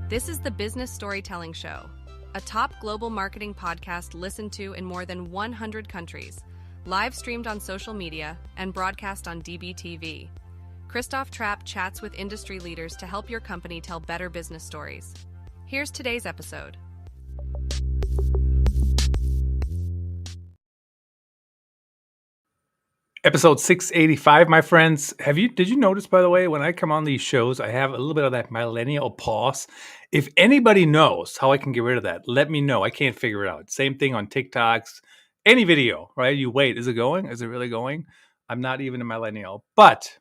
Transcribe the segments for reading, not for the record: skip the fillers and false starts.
This is the Business Storytelling Show, a top global marketing podcast listened to in more than 100 countries, live streamed on social media, and broadcast on DBTV. Christoph Trapp chats with industry leaders to help your company tell better business stories. Here's today's episode. Episode 685, my friends. Did you notice, by the way, when I come on these shows, I have a little bit of that millennial pause. If anybody knows how I can get rid of that, let me know. I can't figure it out. Same thing on TikToks, any video, right? You wait, is it going? Is it really going? I'm not even a millennial, but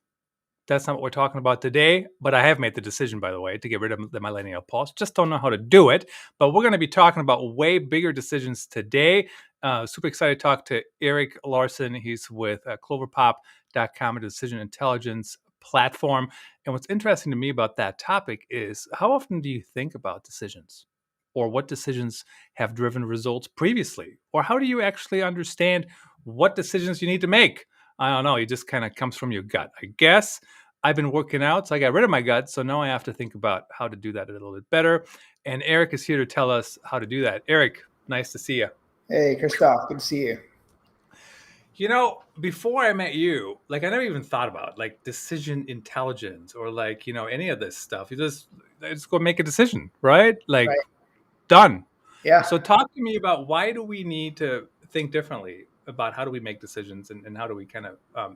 that's not what we're talking about today. But I have made the decision, by the way, to get rid of the millennial pause. Just don't know how to do it. But we're going to be talking about way bigger decisions today. Super excited to talk to Erik Larson. He's with Cloverpop.com, a decision intelligence platform. And what's interesting to me about that topic is how often do you think about decisions? Or what decisions have driven results previously? Or how do you actually understand what decisions you need to make? I don't know. It just kind of comes from your gut. I guess I've been working out, so I got rid of my gut. So now I have to think about how to do that a little bit better. And Erik is here to tell us how to do that. Erik, nice to see you. Hey, Christoph, good to see you. You know, before I met you, I never even thought about decision intelligence or any of this stuff. You just go make a decision, right? Right. Done. Yeah. So talk to me about why do we need to think differently about how do we make decisions and how do we kind of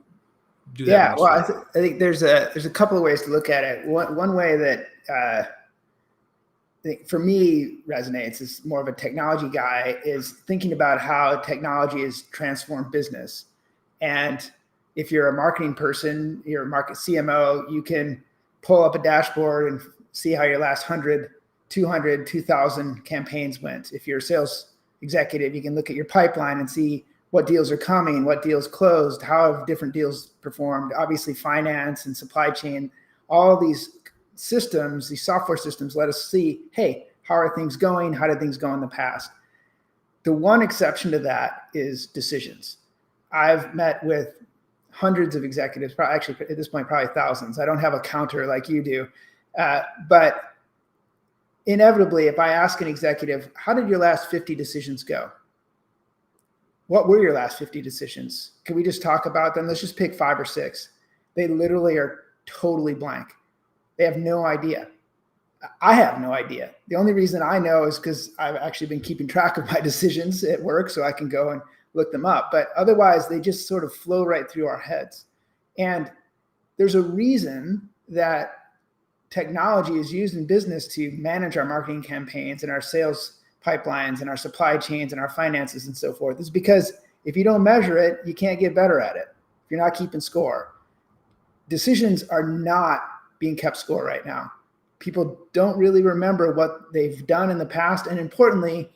do that? Yeah, well, I think there's a couple of ways to look at it. One way that I think for me resonates is more of a technology guy is thinking about how technology has transformed business. And if you're a marketing person, you're a market CMO, you can pull up a dashboard and see how your last 100, 200, 2,000 campaigns went. If you're a sales executive, you can look at your pipeline and see what deals are coming, what deals closed, how have different deals performed. Obviously, finance and supply chain, all these systems, these software systems let us see, hey, how are things going? How did things go in the past? The one exception to that is decisions. I've met with hundreds of executives, actually at this point, probably thousands. I don't have a counter like you do. But inevitably, if I ask an executive, how did your last 50 decisions go? What were your last 50 decisions? Can we just talk about them? Let's just pick 5 or 6. They literally are totally blank. They have no idea. I have no idea. The only reason I know is because I've actually been keeping track of my decisions at work so I can go and look them up. But otherwise, they just sort of flow right through our heads. And there's a reason that technology is used in business to manage our marketing campaigns and our sales pipelines and our supply chains and our finances and so forth. It's because if you don't measure it, you can't get better at it. If you're not keeping score. Decisions are not being kept score right now. People don't really remember what they've done in the past. And importantly,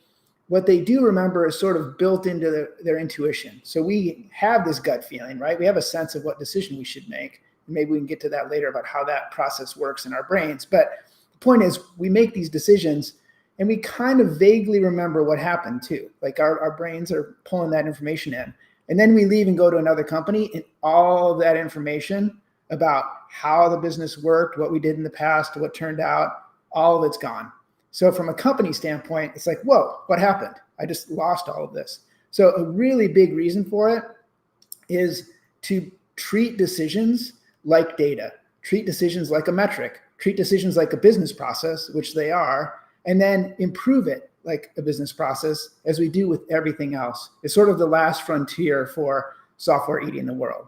what they do remember is sort of built into their intuition. So we have this gut feeling, right? We have a sense of what decision we should make. Maybe we can get to that later about how that process works in our brains. But the point is we make these decisions and we kind of vaguely remember what happened too. Our brains are pulling that information in. And then we leave and go to another company and all of that information about how the business worked, what we did in the past, what turned out, all of it's gone. So from a company standpoint, it's like, whoa, what happened? I just lost all of this. So a really big reason for it is to treat decisions like data, treat decisions like a metric, treat decisions like a business process, which they are, and then improve it like a business process as we do with everything else. It's sort of the last frontier for software eating the world.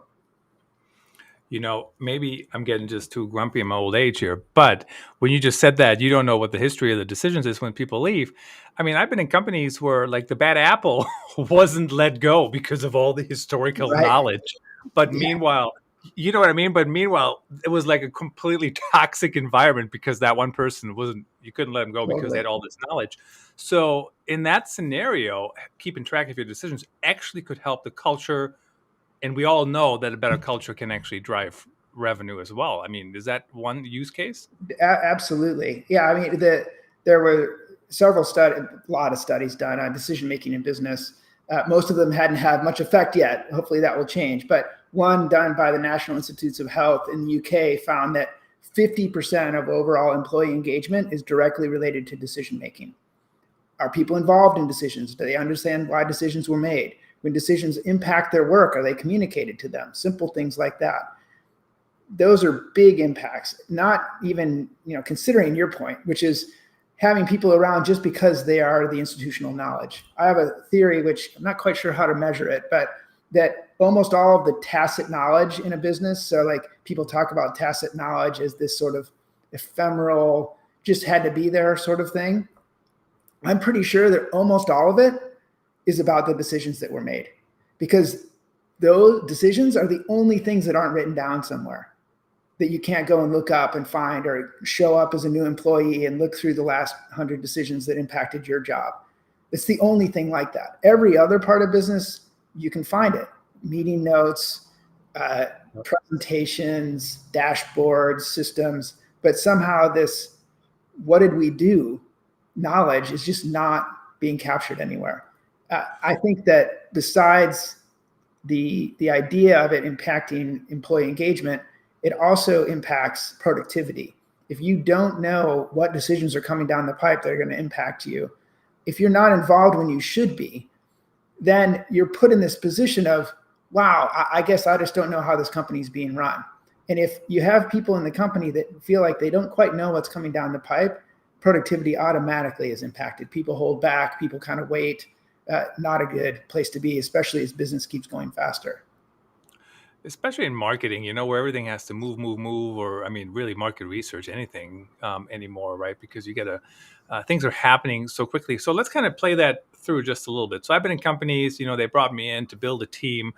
You know, maybe I'm getting just too grumpy in my old age here, but when you just said that, you don't know what the history of the decisions is when people leave. I mean, I've been in companies where the bad apple wasn't let go because of all the historical knowledge. But meanwhile, you know what I mean? But meanwhile, it was like a completely toxic environment because that one person you couldn't let him go because they had all this knowledge. So in that scenario, keeping track of your decisions actually could help the culture. And we all know that a better culture can actually drive revenue as well. I mean, is that one use case? Absolutely. Yeah. I mean, there were a lot of studies done on decision-making in business. Most of them hadn't had much effect yet. Hopefully that will change. But one done by the National Institutes of Health in the UK found that 50% of overall employee engagement is directly related to decision-making. Are people involved in decisions? Do they understand why decisions were made? When decisions impact their work, are they communicated to them? Simple things like that. Those are big impacts, not even, considering your point, which is having people around just because they are the institutional knowledge. I have a theory, which I'm not quite sure how to measure it, but that almost all of the tacit knowledge in a business, so like people talk about tacit knowledge as this sort of ephemeral, just had to be there sort of thing. I'm pretty sure that almost all of it is about the decisions that were made, because those decisions are the only things that aren't written down somewhere, that you can't go and look up and find, or show up as a new employee and look through the last 100 decisions that impacted your job. It's the only thing like that. Every other part of business, you can find it. Meeting notes, presentations, dashboards, systems, but somehow this, what did we do, knowledge is just not being captured anywhere. I think that besides the idea of it impacting employee engagement, it also impacts productivity. If you don't know what decisions are coming down the pipe that are going to impact you, if you're not involved when you should be, then you're put in this position of, wow, I guess I just don't know how this company is being run. And if you have people in the company that feel like they don't quite know what's coming down the pipe, productivity automatically is impacted. People hold back, people kind of wait. Not a good place to be, especially as business keeps going faster. Especially in marketing, where everything has to move, or really market research, anything anymore, right? Because you gotta, things are happening so quickly. So let's kind of play that through just a little bit. So I've been in companies, they brought me in to build a team.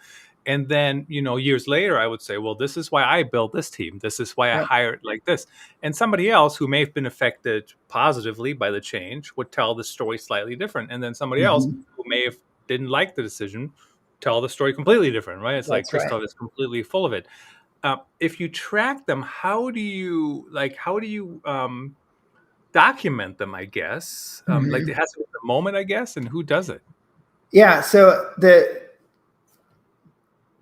And then, years later, I would say, well, this is why I built this team. This is why I Yep. hired like this. And somebody else who may have been affected positively by the change would tell the story slightly different. And then somebody else Mhm. who may have didn't like the decision tell the story completely different, right? It's like That's right. Christoph is completely full of it. If you track them, how do you document them? I guess like it Mhm. has to be the moment, I guess, and who does it? Yeah, so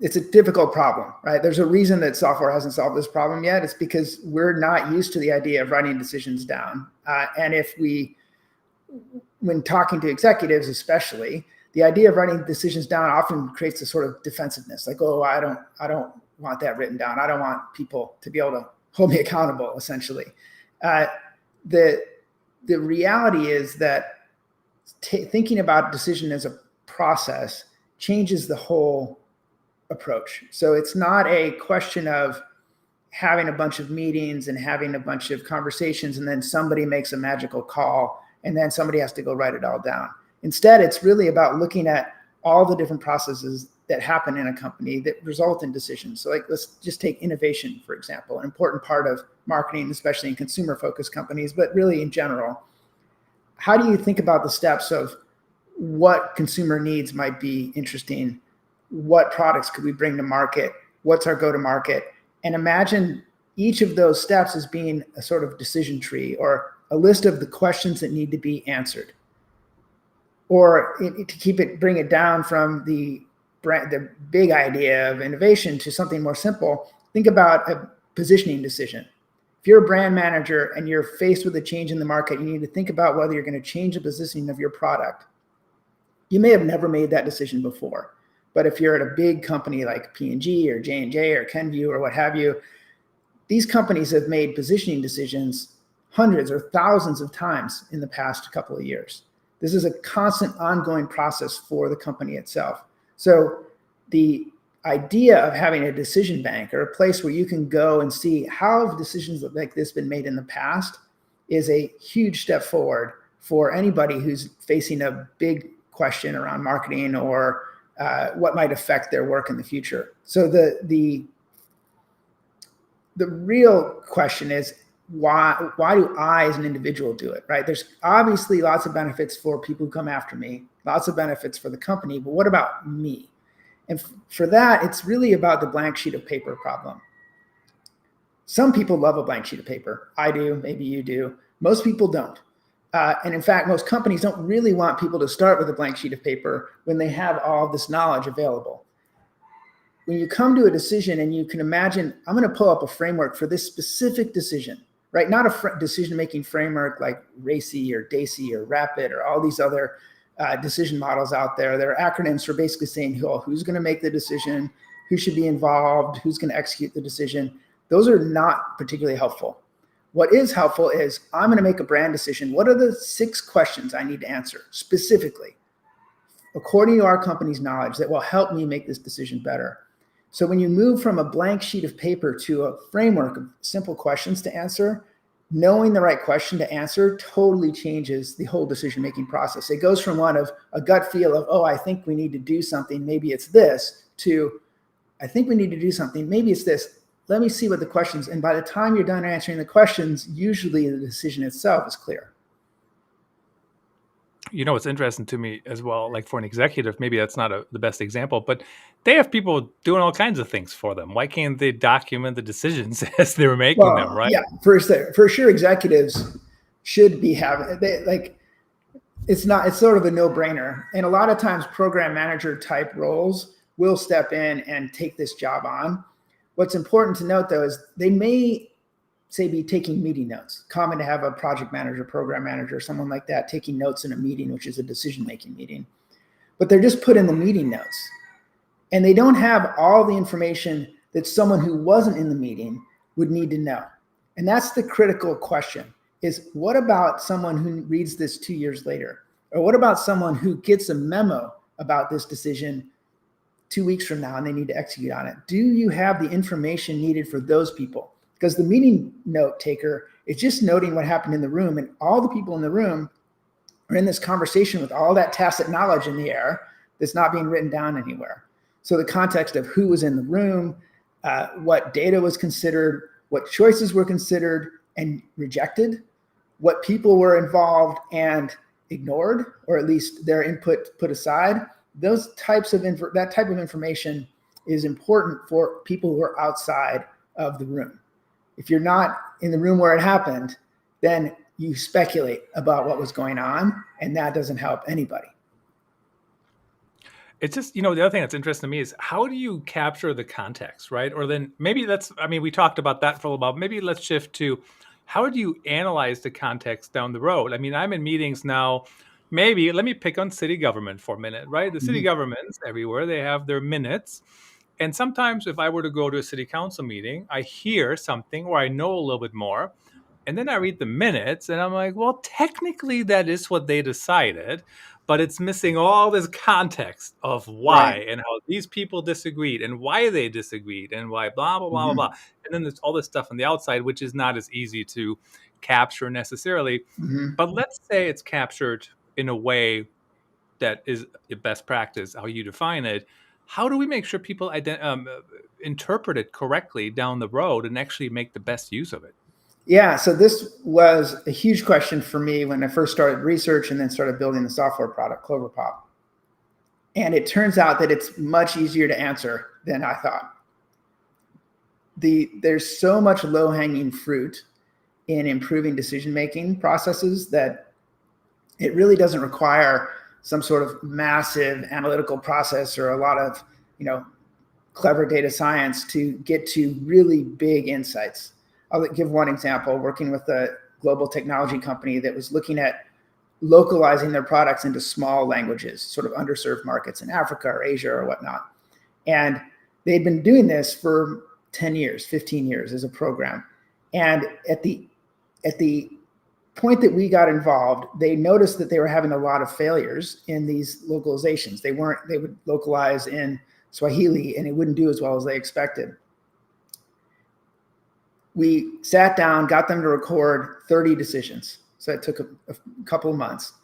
it's a difficult problem, right? There's a reason that software hasn't solved this problem yet. It's because we're not used to the idea of writing decisions down. And when talking to executives, especially, the idea of writing decisions down often creates a sort of defensiveness, like, oh, I don't want that written down. I don't want people to be able to hold me accountable, essentially. The reality is that thinking about decision as a process changes the whole approach. So it's not a question of having a bunch of meetings and having a bunch of conversations and then somebody makes a magical call and then somebody has to go write it all down. Instead, it's really about looking at all the different processes that happen in a company that result in decisions. So like, let's just take innovation, for example, an important part of marketing, especially in consumer focused companies, but really in general. How do you think about the steps of what consumer needs might be interesting? What products could we bring to market? What's our go-to-market? And imagine each of those steps as being a sort of decision tree or a list of the questions that need to be answered. Or to bring it down from the big idea of innovation to something more simple, think about a positioning decision. If you're a brand manager and you're faced with a change in the market, you need to think about whether you're going to change the positioning of your product. You may have never made that decision before, but if you're at a big company like P&G or J&J or Kenvue or what have you, these companies have made positioning decisions hundreds or thousands of times in the past couple of years. This is a constant ongoing process for the company itself. So the idea of having a decision bank or a place where you can go and see how have decisions like this been made in the past is a huge step forward for anybody who's facing a big question around marketing or what might affect their work in the future. So the real question is, why do I as an individual do it, right? There's obviously lots of benefits for people who come after me, lots of benefits for the company, but what about me? And for that, it's really about the blank sheet of paper problem. Some people love a blank sheet of paper. I do, maybe you do. Most people don't. And in fact, most companies don't really want people to start with a blank sheet of paper when they have all this knowledge available. when you come to a decision and you can imagine, I'm going to pull up a framework for this specific decision, right? Not a decision-making framework like RACI or DACI or RAPID or all these other decision models out there. They're acronyms for basically saying, who's going to make the decision, who should be involved, who's going to execute the decision. Those are not particularly helpful. What is helpful is I'm going to make a brand decision. What are the 6 questions I need to answer specifically, according to our company's knowledge, that will help me make this decision better? So when you move from a blank sheet of paper to a framework of simple questions to answer, knowing the right question to answer totally changes the whole decision-making process. It goes from one of a gut feel of, I think we need to do something, maybe it's this, to I think we need to do something, maybe it's this. Let me see what the questions, and by the time you're done answering the questions, usually the decision itself is clear. It's interesting to me as well, like for an executive, maybe that's not the best example, but they have people doing all kinds of things for them. Why can't they document the decisions as they're making them, right? Yeah, for sure, executives should be having, it's sort of a no-brainer. And a lot of times program manager type roles will step in and take this job on. What's important to note, though, is they may be taking meeting notes. Common to have a project manager, program manager, someone like that taking notes in a meeting, which is a decision-making meeting. But they're just put in the meeting notes. And they don't have all the information that someone who wasn't in the meeting would need to know. And that's the critical question, is what about someone who reads this 2 years later? Or what about someone who gets a memo about this decision 2 weeks from now and they need to execute on it? Do you have the information needed for those people? Because the meeting note taker is just noting what happened in the room, and all the people in the room are in this conversation with all that tacit knowledge in the air that's not being written down anywhere. So the context of who was in the room, what data was considered, what choices were considered and rejected, what people were involved and ignored, or at least their input put aside. That type of information is important for people who are outside of the room. If you're not in the room where it happened, then you speculate about what was going on, and that doesn't help anybody. It's just, the other thing that's interesting to me is how do you capture the context, right? Or then maybe we talked about that for a little while. Maybe let's shift to how do you analyze the context down the road? I'm in meetings now. Maybe let me pick on city government for a minute, right? The city governments everywhere, they have their minutes. And sometimes if I were to go to a city council meeting, I hear something or I know a little bit more. And then I read the minutes and I'm like, well, technically that is what they decided, but it's missing all this context of why and how these people disagreed and why they disagreed and why blah, blah, blah, blah, blah. And then there's all this stuff on the outside, which is not as easy to capture necessarily. But let's say it's captured in a way that is a best practice, how you define it. How do we make sure people interpret it correctly down the road and actually make the best use of it? Yeah, so this was a huge question for me when I first started research and then started building the software product, Cloverpop. And it turns out that it's much easier to answer than I thought. There's so much low-hanging fruit in improving decision-making processes that it really doesn't require some sort of massive analytical process or a lot of, clever data science to get to really big insights. I'll give one example, working with a global technology company that was looking at localizing their products into small languages, sort of underserved markets in Africa or Asia or whatnot. And they'd been doing this for 10 years, 15 years as a program. And at the point that we got involved, they noticed that they were having a lot of failures in these localizations. They would localize in Swahili and it wouldn't do as well as they expected. We sat down, got them to record 30 decisions. So it took a couple of months.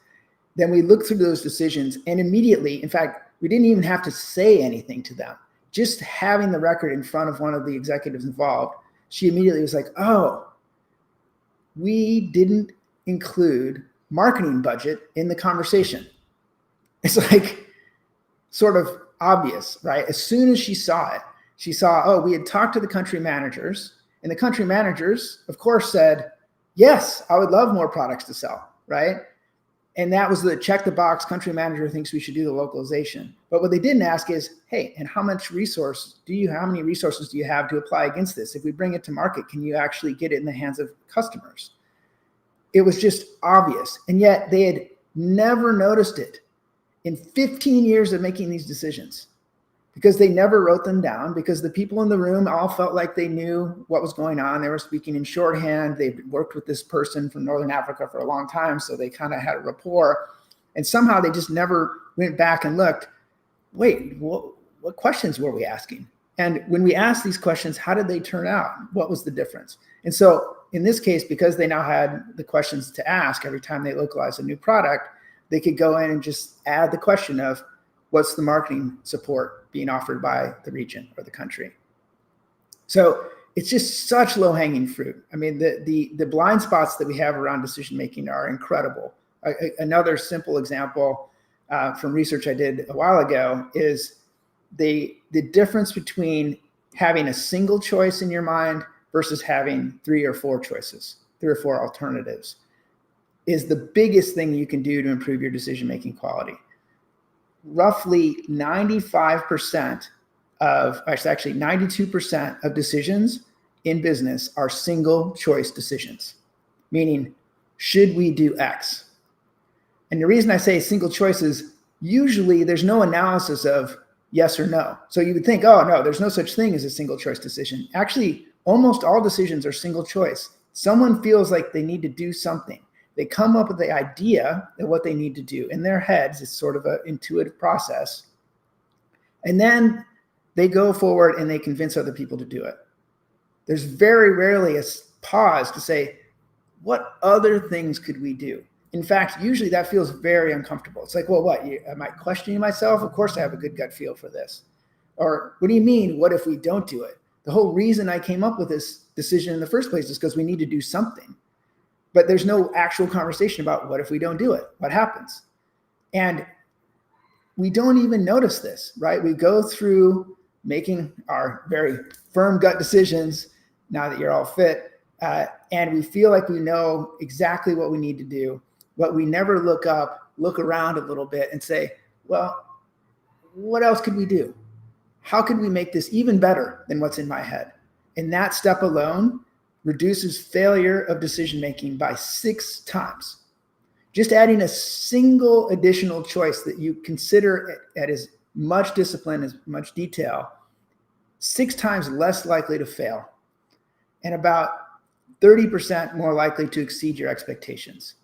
Then we looked through those decisions and immediately, in fact, we didn't even have to say anything to them. Just having the record in front of one of the executives involved, she immediately was like, oh, we didn't include marketing budget in the conversation. It's like sort of obvious, right? As soon as she saw it, she saw, we had talked to the country managers, and the country managers, of course, said, yes, I would love more products to sell, right? And that was the check the box, country manager thinks we should do the localization. But what they didn't ask is, hey, and how many resources do you have to apply against this? If we bring it to market, can you actually get it in the hands of customers? It was just obvious. And yet they had never noticed it in 15 years of making these decisions, because they never wrote them down, because the people in the room all felt like they knew what was going on. They were speaking in shorthand. They worked with this person from Northern Africa for a long time, so they kind of had a rapport. And somehow they just never went back and looked, wait, what questions were we asking? And when we asked these questions, how did they turn out? What was the difference? And so in this case, because they now had the questions to ask every time they localized a new product, they could go in and just add the question of, what's the marketing support being offered by the region or the country? So it's just such low-hanging fruit. I mean, the blind spots that we have around decision-making are incredible. Another simple example from research I did a while ago is the difference between having a single choice in your mind versus having 3 or 4 choices, 3 or 4 alternatives, is the biggest thing you can do to improve your decision-making quality. Roughly 92% of decisions in business are single choice decisions, meaning, should we do X? And the reason I say single choice is usually there's no analysis of yes or no. So you would think, oh no, there's no such thing as a single choice decision. Actually, almost all decisions are single choice. Someone feels like they need to do something. They come up with the idea of what they need to do in their heads. It's sort of an intuitive process. And then they go forward and they convince other people to do it. There's very rarely a pause to say, what other things could we do? In fact, usually that feels very uncomfortable. It's like, well, what? Am I questioning myself? Of course I have a good gut feel for this. Or what do you mean, what if we don't do it? The whole reason I came up with this decision in the first place is because we need to do something. But there's no actual conversation about what if we don't do it? What happens? And we don't even notice this, right? We go through making our very firm gut decisions now that you're all fit, and we feel like we know exactly what we need to do, but we never look around a little bit and say, well, what else could we do? How could we make this even better than what's in my head? And that step alone reduces failure of decision-making by 6 times. Just adding a single additional choice that you consider at as much discipline, as much detail, 6 times less likely to fail, and about 30% more likely to exceed your expectations.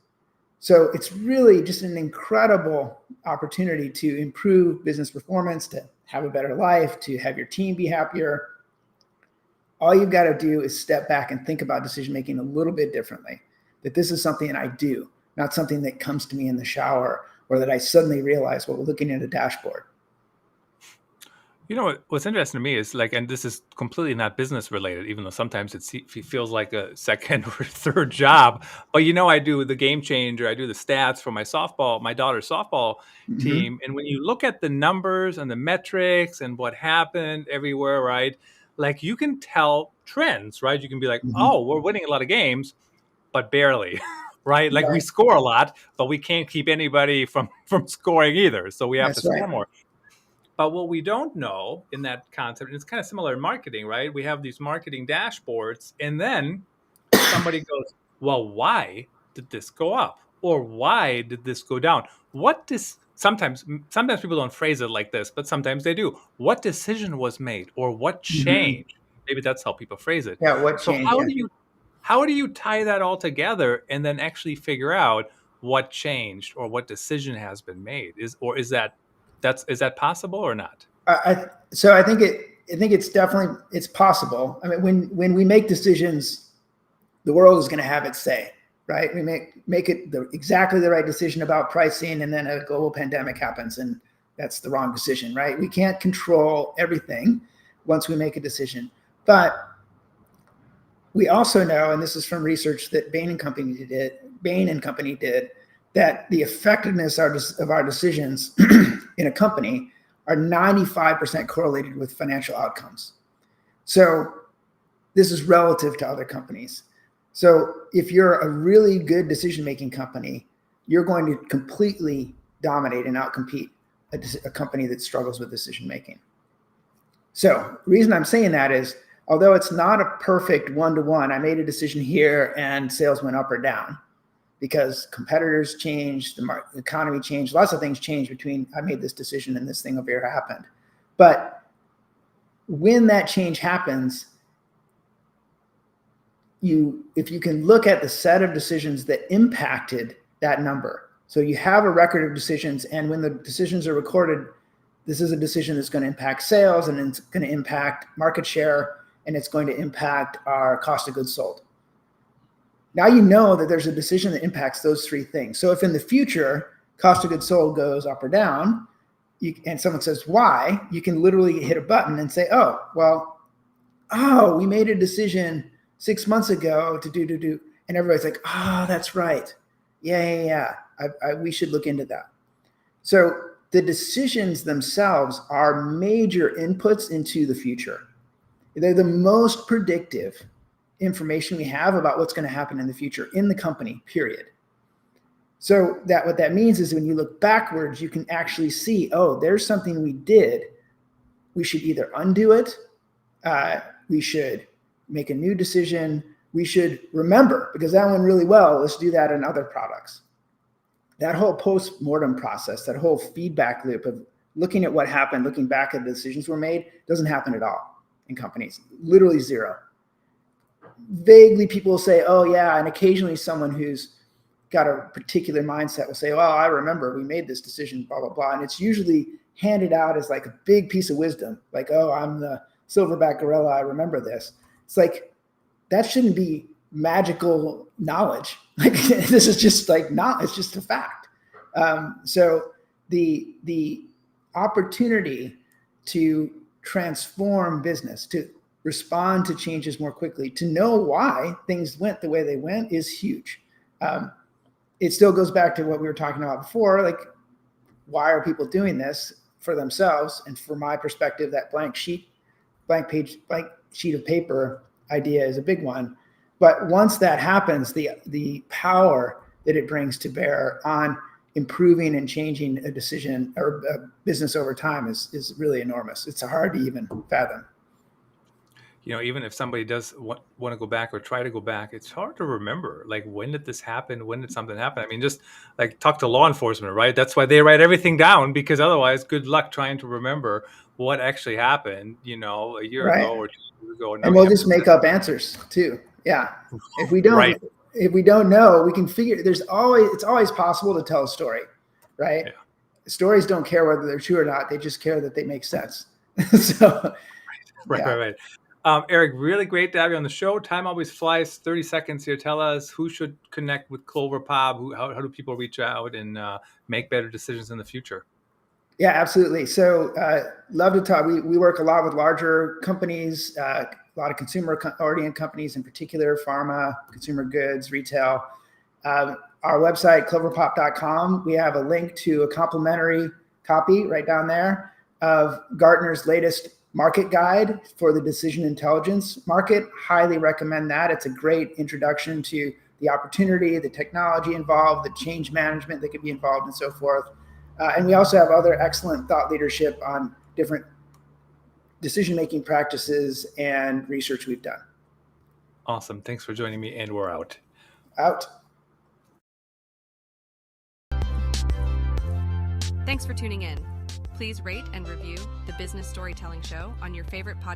So it's really just an incredible opportunity to improve business performance, to have a better life, to have your team be happier. All you've got to do is step back and think about decision-making a little bit differently, that this is something I do, not something that comes to me in the shower or that I suddenly realize while looking at a dashboard. You know what's interesting to me is like, and this is completely not business related, even though sometimes it feels like a second or third job. But I do the Game Changer, I do the stats for my daughter's softball team, and when you look at the numbers and the metrics and what happened everywhere, right? Like you can tell trends, right? You can be like, oh, we're winning a lot of games, but barely, right? Like we score a lot, but we can't keep anybody from scoring either, so we have to score more. But what we don't know in that concept, and it's kind of similar in marketing, right? We have these marketing dashboards, and then somebody goes, well, why did this go up? Or why did this go down? Sometimes people don't phrase it like this, but sometimes they do. What decision was made or what changed? Maybe that's how people phrase it. Yeah, what changed? So how do you tie that all together and then actually figure out what changed or what decision has been made? Is that possible or not? I think it's possible. I mean, when we make decisions, the world is going to have its say, right? We make it exactly the right decision about pricing, and then a global pandemic happens, and that's the wrong decision, right? We can't control everything once we make a decision, but we also know, and this is from research that Bain and Company did, that the effectiveness of our decisions in a company are 95% correlated with financial outcomes. So this is relative to other companies. So if you're a really good decision-making company, you're going to completely dominate and outcompete a company that struggles with decision making. So the reason I'm saying that is, although it's not a perfect one-to-one, I made a decision here and sales went up or down because competitors changed, the economy changed, lots of things changed between I made this decision and this thing over here happened. But when that change happens, if you can look at the set of decisions that impacted that number. So you have a record of decisions, and when the decisions are recorded, this is a decision that's going to impact sales, and it's going to impact market share, and it's going to impact our cost of goods sold. Now you know that there's a decision that impacts those three things. So if in the future cost of goods sold goes up or down, and someone says why, you can literally hit a button and say, we made a decision 6 months ago to do, and everybody's like, that's right. Yeah. We should look into that. So the decisions themselves are major inputs into the future. They're the most predictive information we have about what's going to happen in the future in the company, period. So what that means is when you look backwards, you can actually see, there's something we did. We should either undo it. We should make a new decision. We should remember, because that went really well. Let's do that in other products. That whole post-mortem process, that whole feedback loop of looking at what happened, looking back at the decisions were made, doesn't happen at all in companies. Literally zero. Vaguely, people will say, and occasionally someone who's got a particular mindset will say, I remember we made this decision, blah, blah, blah. And it's usually handed out as like a big piece of wisdom. Like, I'm the silverback gorilla. I remember this. It's like, that shouldn't be magical knowledge. Like, this is just like, it's just a fact. So the opportunity to transform business, to respond to changes more quickly, to know why things went the way they went is huge. It still goes back to what we were talking about before, like, why are people doing this for themselves? And from my perspective, that blank sheet of paper idea is a big one. But once that happens, the power that it brings to bear on improving and changing a decision or a business over time is really enormous. It's hard to even fathom. Even if somebody does want to go back or try to go back, it's hard to remember. Like, when did this happen? When did something happen? I mean, just like talk to law enforcement, right? That's why they write everything down, because otherwise, good luck trying to remember what actually happened, a year ago or 2 years ago. And we'll just make up answers too. Yeah. If we don't know, we can figure. It's always possible to tell a story, right? Yeah. Stories don't care whether they're true or not. They just care that they make sense. Right. Erik, really great to have you on the show. Time always flies. 30 seconds here. Tell us who should connect with Cloverpop. How do people reach out and make better decisions in the future? Yeah, absolutely. So love to talk. We work a lot with larger companies, a lot of consumer-oriented companies, in particular, pharma, consumer goods, retail. Our website, cloverpop.com, we have a link to a complimentary copy right down there of Gartner's latest market guide for the decision intelligence market. Highly recommend that. It's a great introduction to the opportunity, the technology involved, the change management that could be involved, and so forth. And we also have other excellent thought leadership on different decision-making practices and research we've done. Awesome. Thanks for joining me, and we're out. Out. Thanks for tuning in. Please rate and review the Business Storytelling Show on your favorite podcast